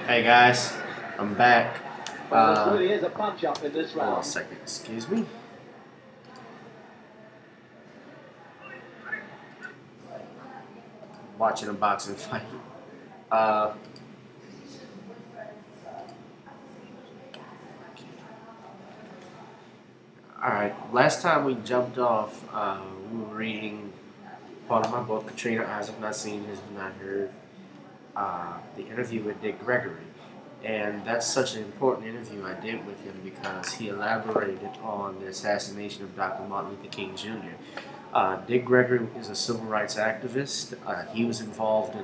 Hey guys, I'm back. Well, there really is a punch up in this round. Hold on a second, excuse me. Watching a boxing fight. Alright, last time we jumped off, we were reading part of my book, Katrina, Eyes Have Not Seen, Has Not Heard, the interview with Dick Gregory. And that's such an important interview I did with him because he elaborated on the assassination of Dr. Martin Luther King Jr. Dick Gregory is a civil rights activist. He was involved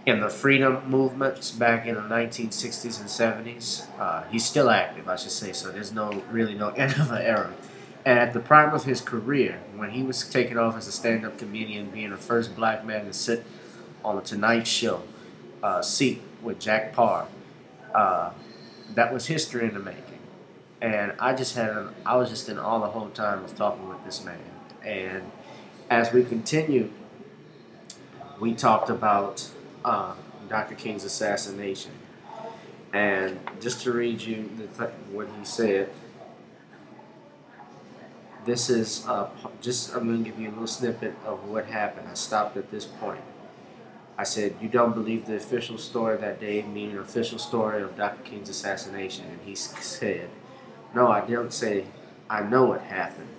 in the freedom movements back in the 1960s and 70s. He's still active, I should say, so there's really no end of an era. And at the prime of his career, when he was taken off as a stand-up comedian, being the first black man to sit on the Tonight Show seat with Jack Parr, that was history in the making. And I was just in awe the whole time of talking with this man. And as we continued, we talked about Dr. King's assassination. And just to read you what he said, this is I'm going to give you a little snippet of what happened. I stopped at this point. I said, "You don't believe the official story that day, meaning the official story of Dr. King's assassination." And he said, "No, I didn't say I know it happened.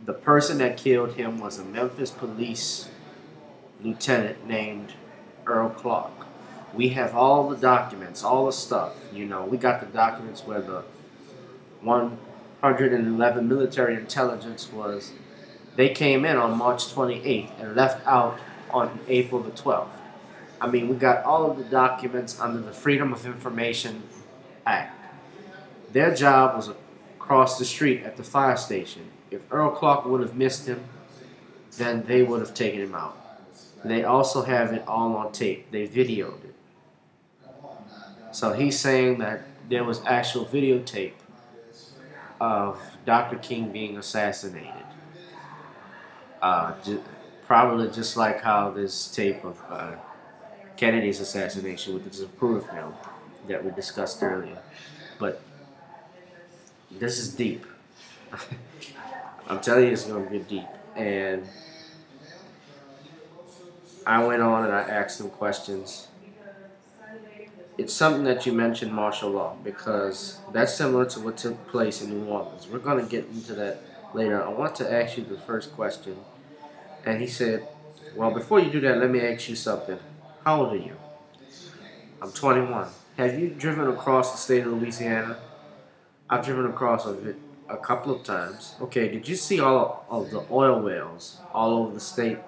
The person that killed him was a Memphis police lieutenant named Earl Clark. We have all the documents, all the stuff. You know, we got the documents where the 111 military intelligence was. They came in on March 28th and left out on April the 12th. I mean, we got all of the documents under the Freedom of Information Act. Their job was across the street at the fire station. If Earl Clark would have missed him, then they would have taken him out. They also have it all on tape. They videoed it." So he's saying that there was actual videotape of Dr. King being assassinated. Probably just like how this tape of Kennedy's assassination with the Zapruder film that we discussed earlier. But this is deep. I'm telling you, it's going to get deep. And I went on and I asked him questions. It's something that you mentioned, martial law, because that's similar to what took place in New Orleans. We're going to get into that later. I want to ask you the first question. And he said, "Well, before you do that, let me ask you something. How old are you?" "I'm 21. Have you driven across the state of Louisiana?" "I've driven across a couple of times." "Okay, did you see all of the oil wells all over the state?"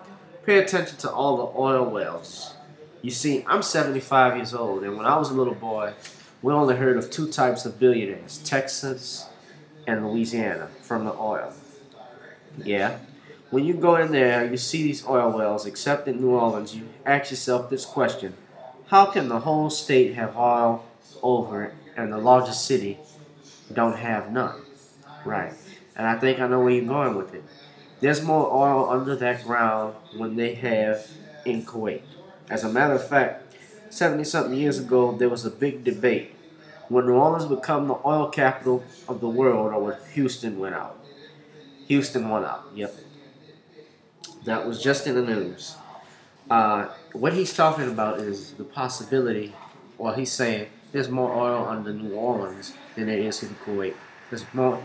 "Pay attention to all the oil wells. You see, I'm 75 years old, and when I was a little boy, we only heard of two types of billionaires, Texas and Louisiana, from the oil." "Yeah. When you go in there, you see these oil wells, except in New Orleans, you ask yourself this question: how can the whole state have oil over it, and the largest city don't have none?" "Right. And I think I know where you're going with it. There's more oil under that ground than they have in Kuwait. As a matter of fact, 70-something years ago, there was a big debate. Would New Orleans become the oil capital of the world, or would Houston win out?" "Houston won out." "Yep. That was just in the news." What he's talking about is the possibility, or he's saying there's more oil under New Orleans than there is in Kuwait. There's more,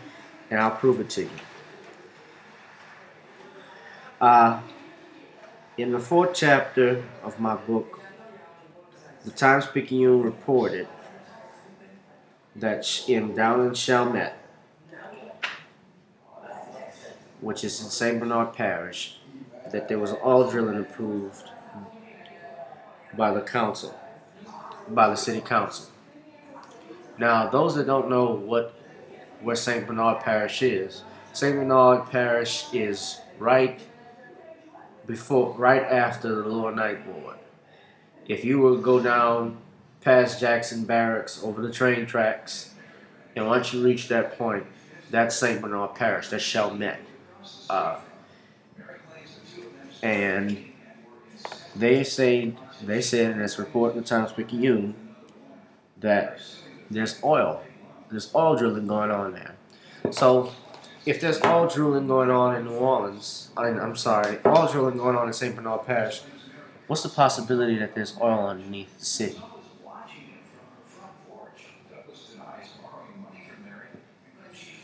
and I'll prove it to you. Uh, in the fourth chapter of my book, the Times-Picayune reported that down in Chalmette, which is in St. Bernard Parish, that there was oil drilling approved by the council, by the city council. Now, those that don't know where St. Bernard Parish is, St. Bernard Parish is right after the Lower Ninth Ward. If you will go down past Jackson Barracks over the train tracks, and once you reach that point, that's St. Bernard Parish. That's Chalmette. And they say They said in this report in the Times-Picayune that there's oil. There's oil drilling going on there. So, if there's oil drilling going on in New Orleans, I'm sorry, oil drilling going on in St. Bernard Parish, what's the possibility that there's oil underneath the city?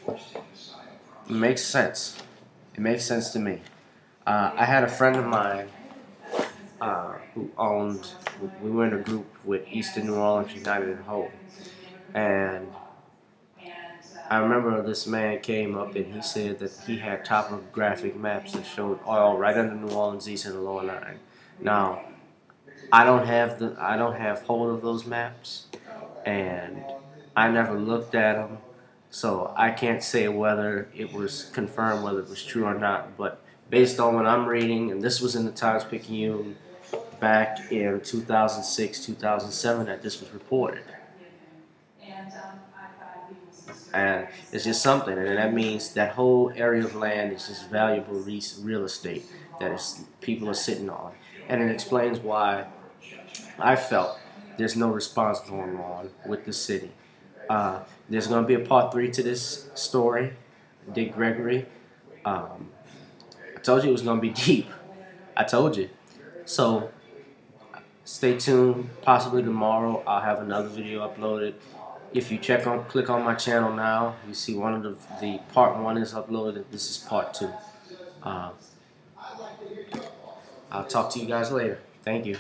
It makes sense. It makes sense to me. I had a friend of mine who owned, we were in a group with Eastern New Orleans United and Hope. And I remember this man came up and he said that he had topographic maps that showed oil right under New Orleans East and the Lower Nine. Now, I don't have hold of those maps, and I never looked at them, so I can't say whether it was confirmed, whether it was true or not. But based on what I'm reading, and this was in the Times-Picayune back in 2006, 2007, that this was reported. And it's just something, and that means that whole area of land is just valuable real estate that people are sitting on. And it explains why I felt there's no response going on with the city. There's going to be a part 3 to this story, Dick Gregory. I told you it was going to be deep. I told you. So stay tuned. Possibly tomorrow I'll have another video uploaded. If you click on my channel now, you see one of the part 1 is uploaded. This is part 2. I'll talk to you guys later. Thank you.